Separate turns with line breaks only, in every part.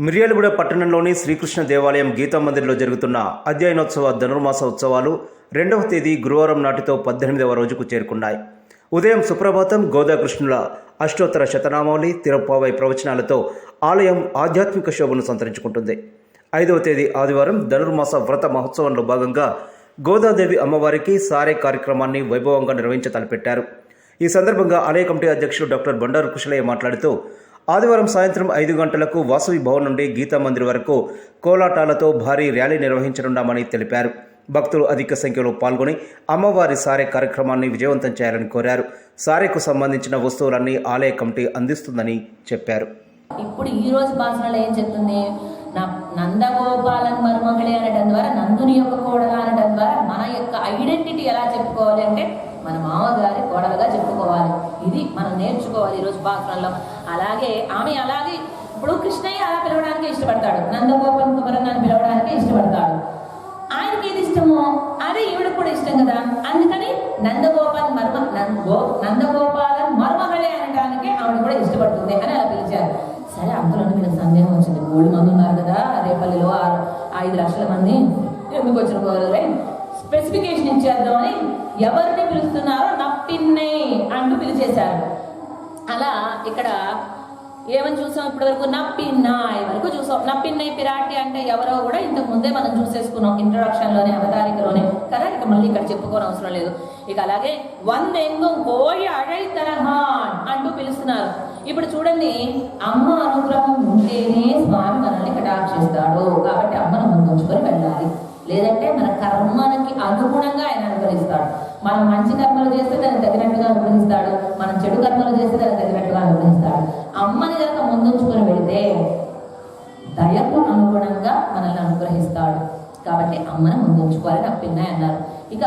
మిర్యాలగూడ పట్టణంలోని శ్రీకృష్ణ దేవాలయం గీతా మందిర్లో జరుగుతున్న అధ్యయనోత్సవ ధనుర్మాస ఉత్సవాలు 2వ తేదీ గురువారం నాటితో 18వ రోజుకు చేరుకున్నాయి. ఉదయం సుప్రభాతం, గోదాకృష్ణుల అష్టోత్తర శతనామావళి, తిరుప్పావై ప్రవచనాలతో ఆలయం ఆధ్యాత్మిక శోభను సంతరించుకుంటుంది. 5వ తేదీ ఆదివారం ధనుర్మాస వ్రత మహోత్సవంలో భాగంగా గోదాదేవి అమ్మవారికి సారే కార్యక్రమాన్ని వైభవంగా నిర్వహించి తలపెట్టారు. ఈ సందర్భంగా ఆలయ కమిటీ అధ్యక్షుడు డాక్టర్ బండారు కుశలయ్య మాట్లాడుతూ, ఆదివారం సాయంత్రం 5 గంటలకు వాసవి భవన్ నుండి గీతా మందిర్ వరకు కోలాటాలతో భారీ ర్యాలీ నిర్వహించనున్నామని తెలిపారు. భక్తులు అధిక సంఖ్యలో పాల్గొని అమ్మవారి సారే కార్యక్రమాన్ని విజయవంతం చేయాలని కోరారు. సారేకు సంబంధించిన వస్తువులన్నీ ఆలయ కమిటీ అందిస్తుందని చెప్పారు.
ఇప్పుడు ఈ రోజు భాషలో ఏం చెప్తుంది, నందగోపాలన్ మరుమగళి అనడం ద్వారా, నందుని యొక్క కోడలు అనడం ద్వారా మన యొక్క ఐడెంటిటీ ఎలా చెప్పుకోవాలి అంటే మన మామగారి కోడలుగా చెప్పుకోవాలి. ఇది మనం నేర్చుకోవాలి ఈరోజు భాషలో. అలాగే ఇప్పుడు కృష్ణయ్య అలా పిలవడానికి ఇష్టపడతాడు, నందగోపాల్ కుమరన్ అని పిలవడానికి ఇష్టపడతాడు. ఆయనకి ఏది ఇష్టమో అదే ఈవిడకు కూడా ఇష్టం కదా. అందుకని నందగోపాలన్ మరుమగళి అనడానికి ఆవిడ కూడా ఇష్టపడుతుంది అని అలా పిలిచారు. సరే, అందులో మీకు సందేహం వచ్చింది, 3 మంది ఉన్నారు కదా రేపల్లిలో, 5 లక్షల మంది ఎందుకు వచ్చిన కోరలే, స్పెసిఫికేషన్ ఇచ్చేద్దామని ఎవరిని పిలుస్తున్నారో నప్పిన్నై అంటూ పిలిచేశారు. అలా ఇక్కడ ఏమని చూసాం, ఇప్పటి వరకు నప్పిన్నాయ్ వరకు చూసాం. నప్పిన్నై పిరాటి అంటే ఎవరో కూడా ఇంతకు ముందే మనం చూసేసుకున్నాం ఇంట్రొడక్షన్లోనే, అవతారికలోనే కదా. ఇక మళ్ళీ ఇక్కడ చెప్పుకోని అవసరం లేదు. ఇక అలాగే వందెంగం కోయి అழை తరహాన్ అంటూ పిలుస్తున్నారు. ఇప్పుడు చూడండి, అమ్మ అనుగ్రహం ఉంటేనే స్వామి మనల్ని కటాక్షిస్తాడు. కాబట్టి అమ్మను ముందుంచుకొని వెళ్ళాలి, లేదంటే మన కర్మలకి అనుగుణంగా ఆయన అనుగ్రహిస్తాడు. మనం మంచి కర్మలు చేస్తే దాన్ని తగినట్టుగా అనుగ్రహిస్తాడు, మనం చెడు కర్మలు చేస్తే దాన్ని తగినట్టుగా అనుగ్రహిస్తాడు. అమ్మని కనుక ముందుంచుకొని వెళితే దయకు అనుగుణంగా మనల్ని అనుగ్రహిస్తాడు. కాబట్టి అమ్మని ముందుంచుకోవాలని నప్పిన్నాయి అన్నారు. ఇక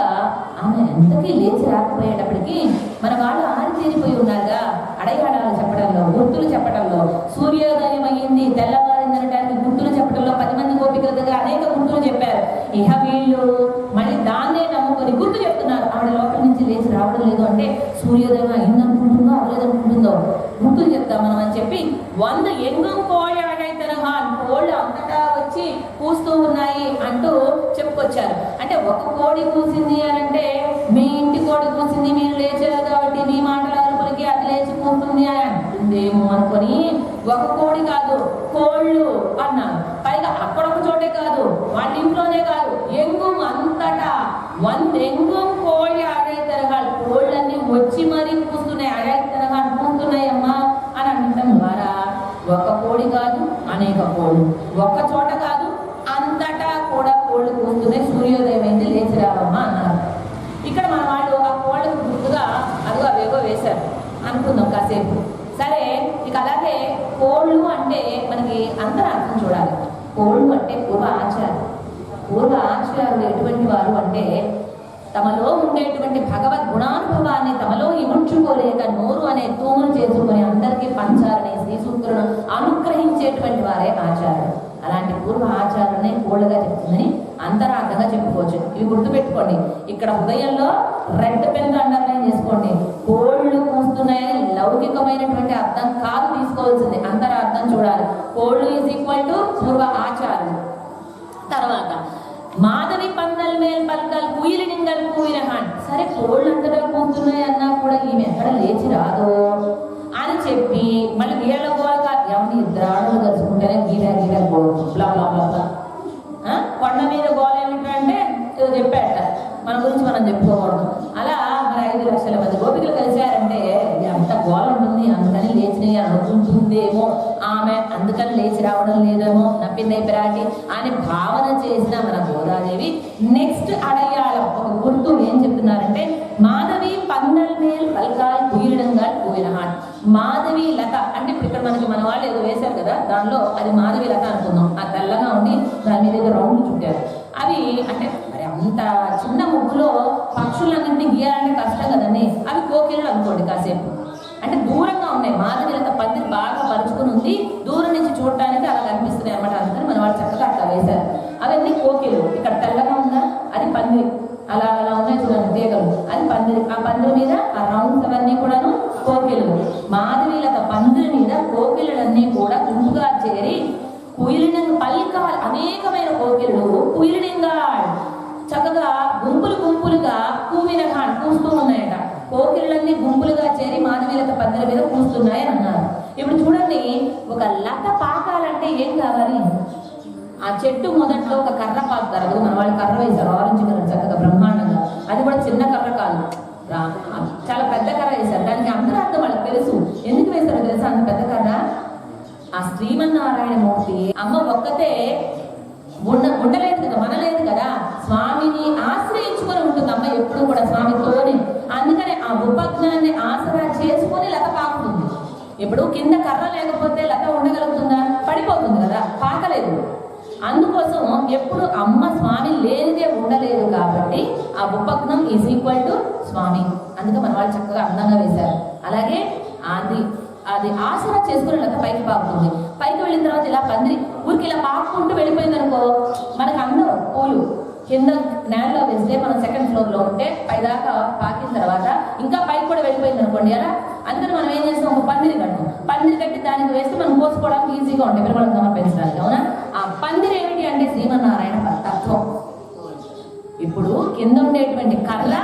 ఆమె ఎంతకీ లేచి రాకపోయేటప్పటికీ మన వాళ్ళు ఆరితేరిపోయి ఉన్నారుగా అడయాడాలు చెప్పడంలో, గుర్తులు చెప్పడంలో. సూర్యోదయం అయ్యింది, తెల్లవారింది అనడానికి గుర్తులు చెప్పడంలో 10 మంది గోపికలుగా అనేక గుర్తులు చెప్పారు. ఇహ వీళ్ళు మళ్ళీ దాన్నే నమ్ముకొని గుర్తు చెప్తున్నారు. ఆవిడ లోపల నుంచి లేచి రావడం లేదు అంటే సూర్యోదయం అయిందనుకుంటుందో అవ్వలేదనుకుంటుందో గుర్తులు చెప్తాం మనం అని చెప్పి 100 ఎంగం కోళ్ళు అడైతరహాన్, కోళ్ళు అంతటా వచ్చి కూస్తూ ఉన్నాయి అంటూ చెప్పుకొచ్చారు. అంటే ఒక కోడి కూసింది అని అంటే మీ ఇంటి కోడి కూసింది, మీరు లేచారు కాబట్టి మీ మాటల అరుపులకి అది లేచి కూస్తుంది అని అంటుందేమో అనుకొని ఒక కోడి కాదు కోళ్ళు అన్నారు. పైగా అక్కడొక చోటే కాదు, వాళ్ళ ఇంట్లోనే కాదు, ఎంగం అంతటా 100 ఎంగం కోళ్ళు అడైతరహాన్, కోళ్ళన్నీ వచ్చి మరీ కూస్తున్నాయి, అడైతరహాన్ కూస్తున్నాయి అమ్మా అని అనడం ద్వారా ఒక కోడి కాదు అనేక కోళ్ళు, ఒక్క చోట కాదు అంతటా కూడా కోళ్ళు కూస్తున్నాయి. సూర్యోదయం అయింది, లేచి రావమ్మా అన్నారు. ఇక్కడ మన వాళ్ళు ఆ కోళ్ళకు గుర్తుగా అదిగో అవేగో వేశారు అనుకుందాం కాసేపు. సరే, ఇక అలాగే కోళ్ళు అంటే మనకి అంతరార్థం చూడాలి. కోళ్ళు అంటే పూర్వ ఆచార్యులు ఎటువంటి వారు అంటే తమలో ఉండేటువంటి భగవద్ గుణానుభవాన్ని తమలో ఇముడ్చుకోలేక నోరు అనే తూములు చేసుకొని అందరికీ పంచాలని శ్రీ సూక్తులను అనుగ్రహించేటువంటి వారే ఆచార్యులు. అలాంటి పూర్వ ఆచారాలనే కోళ్ళగా చెప్తుందని అంతరార్థంగా చెప్పుకోవచ్చు. ఇవి గుర్తుపెట్టుకోండి. ఇక్కడ హృదయంలో రెడ్ పెన్ అండర్లైన్ చేసుకోండి. కోళ్ళు కూస్తున్నాయని లౌకికమైనటువంటి అర్థం కాదు తీసుకోవాల్సింది, అంతరార్థం చూడాలి. కోళ్ళు ఈజ్ ఈక్వల్ టు పూర్వ ఆచారం. తర్వాత మాధవి పందల్ మేల్ పల్కల్ కుయిలి నింగల్ కుయిరహాన్. సరే, కోళ్ళు అంతటా కూస్తున్నాయి అన్నా కూడా ఈమె ఎక్కడ లేచి రాదో అని చెప్పి మళ్ళీ వీళ్ళ గోలగా ఎవరిని 2 ఆడలు కలుసుకుంటేనే గీర బ్లా బ్లా బ్లా. కొండ మీద గోల ఏమిటంటే ఏదో చెప్పాట, మన గురించి మనం చెప్పుకోకూడదు. అలా మరి 5 లక్షల మంది గోపికలు కలిశారంటే అంత గోల ఉంటుంది, అందుకని లేచినవి అనుకుంటుందేమో ఆమె, అందుకని లేచి రావడం లేదేమో నప్పిన్నై పిరాటి అని భావన చేసిన మన గోదాదేవి నెక్స్ట్ అడయాళం ఒక గుర్తు ఏం చెప్తున్నారంటే మాధవి పందల్ మేల్ పల్కాల్ కుయిలిడంగాల్ కుయిరహాన్. మాధవి లత అంటే ఇప్పుడు ఇక్కడ మనకి మన వాళ్ళు ఏదో వేశారు కదా, దానిలో అది మాధవి లత అనుకుందాం. ఆ తెల్లగా ఉండి దాని మీద ఏదో రౌండ్ చుట్టారు. అవి అంటే మరి అంత చిన్న ముగ్గులో పక్షులన్నింటినీ గీయాలంటే కష్టం కదండి. అవి కోకిలలు అనుకోండి కాసేపు, అంటే దూరంగా ఉన్నాయి. మాధవి లత పందిరి బాగా పరుచుకుని ఉంది, దూరం నుంచి చూడటానికి అలా కనిపిస్తున్నాయి అన్నమాట. అందుకని మన వాళ్ళు చక్కగా అట్లా వేశారు. అవన్నీ కోకిలు. ఇక్కడ తెల్లగా ఉందా అది పందిరి, అలా ఉన్నాయి చూడండి తీగలు. అది పందిరి. ఆ పందిరి మీద ఆ రౌండ్స్ అవన్నీ కూడాను కోకిలలు. మాధవీలత పందిరి మీద కోకిలలన్నీ కూడా గుంపుగా చేరి కుయిలినంగా పల్కాలు, అనేకమైన కోకిలలు కుయిలినంగా చక్కగా గుంపులు గుంపులుగా కూస్తూ ఉన్నాయట. కోకిలలన్నీ గుంపులుగా చేరి మాధవీలత పందిరి మీద కూస్తున్నాయని అన్నారు. ఇప్పుడు చూడండి, ఒక లత పాకాలంటే ఏం కావాలి? ఆ చెట్టు మొదట్లో ఒక కర్ర పాకుతారు కదా, మన వాళ్ళు కర్ర వేశారు, ఆరెంజ్ కలర్ చక్కగా బ్రహ్మాండంగా. అది కూడా చిన్న కర్ర కాదు, చాలా పెద్ద కర్ర వేశారు. దానికి అంతరార్థం వాళ్ళకి తెలుసు. ఎందుకు వేశారో తెలుసా అంత పెద్ద కర్ర? ఆ శ్రీమన్నారాయణ మూర్తి అమ్మ ఒక్కతే ఉండలేదు కదా, మనలేదు కదా, స్వామిని ఆశ్రయించుకొని ఉంటుంది అమ్మ ఎప్పుడు కూడా స్వామితోనే. అందుకని ఆ ఉపజ్ఞాన్ని ఆసరా చేసుకొని లత పాకుతుంది. ఇప్పుడు కింద కర్ర లేకపోతే లత ఉండగలుగుతుందా? పడిపోతుంది కదా, పాకలేదు. అందుకోసం ఎప్పుడు అమ్మ స్వామి లేనిదే ఉండలేదు కాబట్టి ఆ ఉపజ్ఞం ఈజ్ ఈక్వల్ టు స్వామి. అందుకే మన వాళ్ళు చక్కగా అందంగా వేశారు. అలాగే అది ఆసరా చేసుకుని లత పైకి పాకుతుంది. పైకి వెళ్ళిన తర్వాత ఇలా పందిరి ఊరికి ఇలా పాకుంటూ వెళ్ళిపోయింది అనుకో, మనకు అందరూ పూలు కింద నేలలో వేస్తే మనం సెకండ్ ఫ్లోర్ లో ఉంటే పైదాకా పాకిన తర్వాత ఇంకా పైకి కూడా వెళ్ళిపోయింది అనుకోండి అలా. అందుకని మనం ఏం చేస్తాం, ఒక పందిరి కడతాం. పందిరి కట్టి దానికి వేస్తే మనం కోసుకోవడానికి ఈజీగా ఉంటాయి, పిల్లలకు సమర్పించడానికి. అవునా? ఆ పందిరి ఏమిటి అంటే శ్రీమన్నారాయణ తత్వం. ఇప్పుడు కింద ఉండేటువంటి కర్ర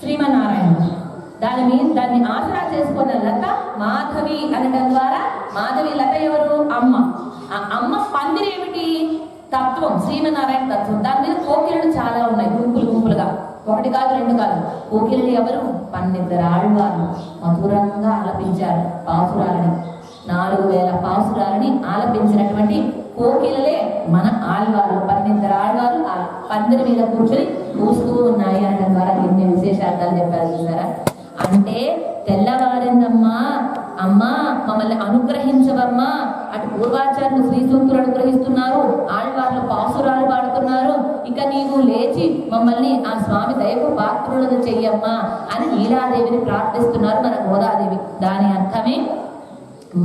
శ్రీమన్నారాయణ, దాన్ని ఆసరా చేసుకున్న లత మాధవి అనడం ద్వారా, మాధవి లత ఎవరు? అమ్మ. ఆ అమ్మ పందిరి ఏమిటి? తత్వం, శ్రీమన్నారాయణ తత్వం. దాని మీద కోకిలలు చాలా ఉన్నాయి, గుంపులు గుంపులుగా, ఒకటి కాదు రెండు కాదు. కోకిలలు ఎవరు? 12 ఆళ్వార్లు మధురంగా ఆలపించారు పాసురాలని. 4000 పాసురాలని ఆలపించినటువంటి కోకిలలే మన ఆళ్వార్లు. 12 ఆళ్వార్లు ఆ పందిరి మీద కూర్చొని కూస్తూ ఉన్నాయి అనడం ద్వారా ఎన్ని విశేషార్థాలు చెప్పారు చూసారా. అంటే తెల్లవారిందమ్మా, అమ్మా మమ్మల్ని అనుగ్రహించవమ్మా. అటు పూర్వాచార్యులు శ్రీ సూక్తులు అనుగ్రహిస్తున్నారు, ఆళ్వార్లు పాసురాలు పాడుతున్నారు. ఇక నీవు లేచి మమ్మల్ని ఆ స్వామి దయకు పాత్రులను చెయ్యమ్మా అని నీలాదేవిని ప్రార్థిస్తున్నారు మన గోదాదేవి. దాని అర్థమే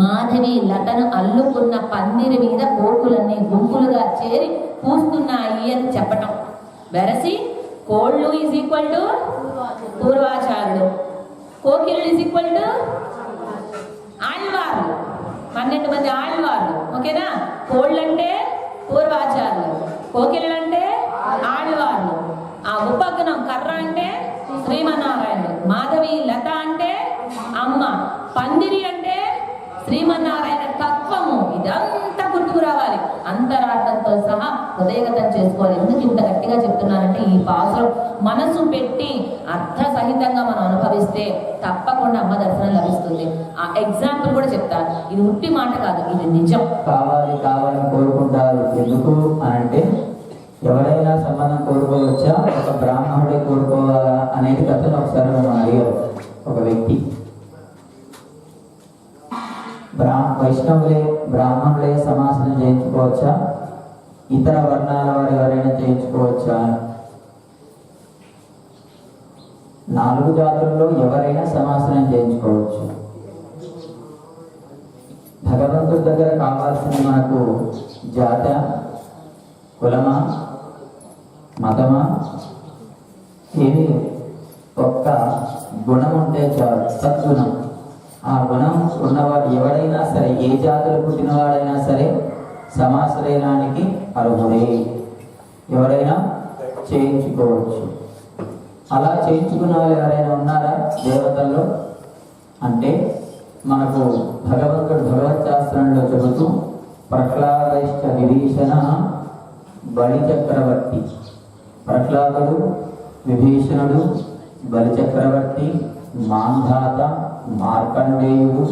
మాధవి లతను అల్లుకున్న పందిరి మీద కోకులన్నీ గుంపులుగా చేరి పూస్తున్నాయి అని చెప్పటం. వెరసి కోళ్ళు ఈజ్ ఈక్వల్ టు పూర్వాచారుడు, కోకిలు ఈజ్ ఈక్వల్ టు ఆళ్వార్లు, 12 మంది ఆళ్వార్లు. ఓకేనా? కోళ్ళంటే పూర్వాచారులు, కోకిలంటే ఆళ్వార్లు, ఆ ఉపజ్ఞం కర్ర అంటే శ్రీమన్నారాయణుడు, మాధవి లత అంటే అమ్మ, పందిరి అంటే శ్రీమన్నారాయణ తత్వము. ఇదంతా గుర్తుకు రావాలి, అంతరార్థంతో సహా హృదయగతం చేసుకోవాలి. ఎందుకు ఇంత గట్టిగా చెప్తున్నానంటే, ఈ పాసురం మనసు పెట్టి అర్థ సహితంగా మనం అనుభవిస్తే తప్పకుండా అమ్మ దర్శనం లభిస్తుంది. ఆ ఎగ్జాంపుల్ కూడా చెప్తాను, ఇది ఉట్టి మాట కాదు, ఇది నిజం.
కావాలని కోరుకుంటారు. ఎందుకు అంటే ఎవరైనా సంబంధం కోరుకోవచ్చా, ఒక బ్రాహ్మణుడే కోరుకోవాలా అనేది కథను ఒకసారి మనం అడిగారు. ఒక వ్యక్తి వైష్ణవులే బ్రాహ్మణులే సమాసనం చేయించుకోవచ్చా, ఇతర వర్ణాల వారు ఎవరైనా చేయించుకోవచ్చా? 4 జాతుల్లో ఎవరైనా సమాసనం చేయించుకోవచ్చు. భగవంతుడి దగ్గర కావాల్సిన మనకు జాత, కులమా, మతమా ఏమి, ఒక్క గుణం ఉంటే చాలు, సద్గుణం. ఆ గుణం ఉన్నవాడు ఎవడైనా సరే, ఏ జాతులు పుట్టినవాడైనా సరే సమాశ్రయనానికి అర్హుడే, ఎవరైనా చేయించుకోవచ్చు. అలా చేయించుకున్న వాళ్ళు ఎవరైనా ఉన్నారా దేవతల్లో అంటే? మనకు భగవంతుడు భగవత్ శాస్త్రంలో చెబుతూ ప్రహ్లాదైష్ట విభీషణ బలిచక్రవర్తి, ప్రహ్లాదుడు, విభీషణుడు, బలిచక్రవర్తి, మాంధాత, మార్కండేయుడు,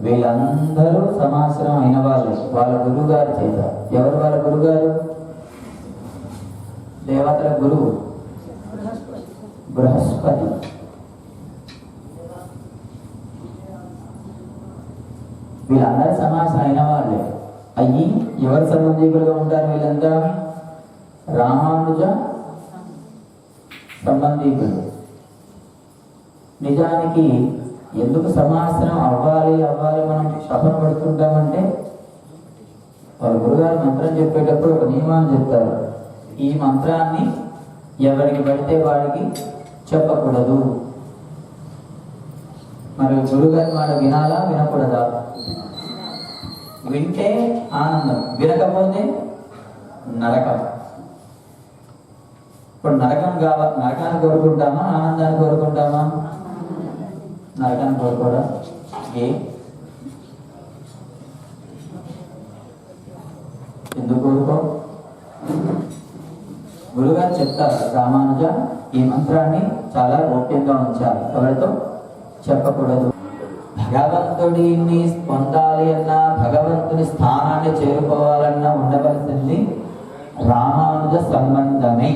వీళ్ళందరూ సమాసనం అయిన వాళ్ళు వాళ్ళ గురువుగారు చేత. ఎవరు వాళ్ళ గురుగారు? దేవతల గురువు బృహస్పతి. వీళ్ళందరూ సమాసం అయిన వాళ్ళే. అయ్యి ఎవరు సంబంధికులుగా ఉంటారు? వీళ్ళంతా రామానుజ సంబంధికులు. నిజానికి ఎందుకు సమాసనం అవ్వాలి మనం తపన పడుతుంటామంటే, వాళ్ళ గురుగారు మంత్రం చెప్పేటప్పుడు ఒక నియమాన్ని చెప్తారు. ఈ మంత్రాన్ని ఎవరికి పడితే వాడికి చెప్పకూడదు. మరి గురుగారి మాట వినాలా వినకూడదా? వింటే ఆనందం, వినకపోతే నరకం. ఇప్పుడు నరకాన్ని కోరుకుంటామా, ఆనందాన్ని కోరుకుంటామా? నరకాన్ని కోరుకోరా? ఎందుకు కోరుకో? గురుగారు చెప్తారు, రామానుజ ఈ మంత్రాన్ని చాలా గోప్యంగా ఉంచాలి, ఎవరితో చెప్పకూడదు. భగవంతుడిని పొందాలి అన్నా, భగవంతుని స్థానాన్ని చేరుకోవాలన్నా ఉండవలసింది రామానుజ సంబంధమే.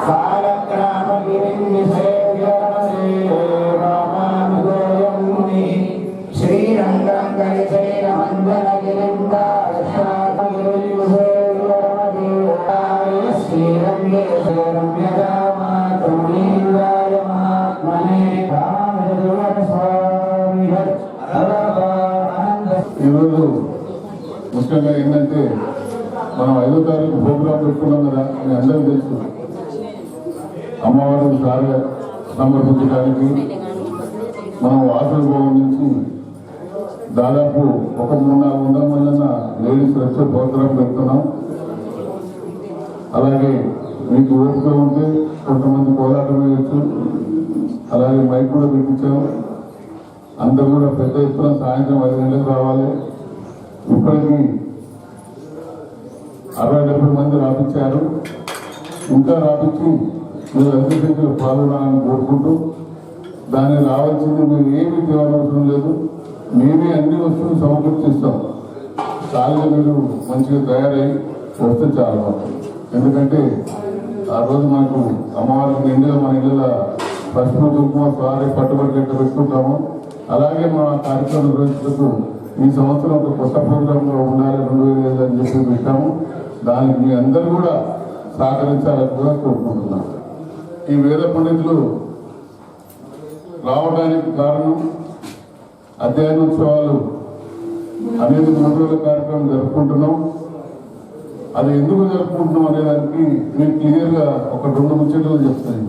కాలక్రమ గిరి ముఖ్యంగా ఏంటంటే మనం 5వ తారీఖు ప్రోగ్రాం పెట్టుకున్నాం కదా, మీ అందరికీ తెలుసు. అమ్మవారిని సారిగా సమర్పించడానికి మనం వాసన భవన్ నుంచి దాదాపు ఒక 300-400 మంది లేడీస్ వచ్చే ప్రోగ్రాం పెడుతున్నాం. అలాగే మీకు ఓపిక ఉంటే కొంతమంది కోలాటం వేయచ్చు. అలాగే మైక్ కూడా పెట్టించాం. అందరూ కూడా పెద్ద ఎత్తున సాయంత్రం 5 గంటలకు రావాలి. ఇప్పటికీ 60-70 మంది రాపించారు. ఇంకా రాపించి మీరు అధిక సంఖ్యలో పాల్గొనాలని కోరుకుంటూ, దానికి రావాల్సింది మీరు ఏమీ తేవాల్సిన లేదు. మేమే అన్ని వస్తువులు సమకూర్చిస్తాం. చాలా మీరు మంచిగా తయారై వస్తే చాలా. ఎందుకంటే ఆ రోజు మనకు అమ్మవారికి నిండుగా మన ఇళ్ళ పసుపు కుంకుమ సారీ పట్టుబడి గట్ట పెట్టుకుంటాము. అలాగే మన కార్యక్రమం నిర్వహించుటకు ఈ సంవత్సరం ఒక కొత్త ప్రోగ్రాంలో ఉండాలి 2005 అని చెప్పి పెట్టాము. దానికి మీ అందరూ కూడా సహకరించాలని కూడా కోరుకుంటున్నాం. ఈ వేద పండితులు రావడానికి కారణం అధ్యయనోత్సవాలు అనేది 3 రోజుల కార్యక్రమం జరుపుకుంటున్నాం. అది ఎందుకు జరుపుకుంటున్నాం అనేదానికి నేను క్లియర్గా ఒక 2 ముచ్చట్లు చెప్తాను.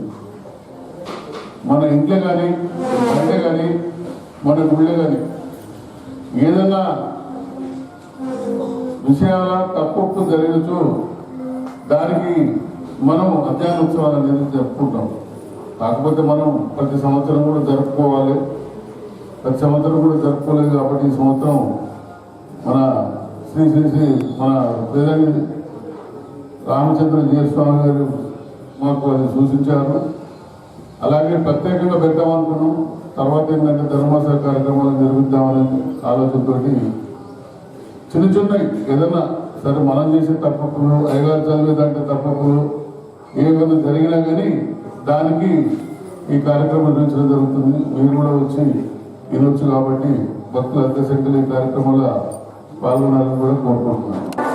మన ఇంట్లో కానీ బయట కానీ మన గుళ్ళే కానీ ఏదైనా విషయాల తప్పు జరగచ్చు, దానికి మనం అధ్యయనోత్సవాలు అనేది జరుపుకుంటాం. కాకపోతే మనం ప్రతి సంవత్సరం కూడా జరుపుకోవాలి. ప్రతి సంవత్సరం కూడా జరుపుకోలేదు కాబట్టి ఈ సంవత్సరం మన శ్రీ మన వేదంగి రామచంద్ర జీస్వామి గారు మాకు అది సూచించారు. అలాగే ప్రత్యేకంగా పెట్టామనుకున్నాం. తర్వాత ఏంటంటే ధర్మాస కార్యక్రమాలు నిర్వహిద్దామనే ఆలోచనతో చిన్నవి ఏదన్నా సరే మనం చేసే తప్పప్పులు, అయ్యగారు చదివేదంటే తప్పప్పులు ఏమైనా జరిగినా కానీ దానికి ఈ కార్యక్రమం నిర్వహించడం జరుగుతుంది. మీరు కూడా వచ్చి వినొచ్చు కాబట్టి భక్తులు అత్యశక్తులు ఈ కార్యక్రమంలో పాల్గొనాలని కూడా కోరుకుంటున్నాను.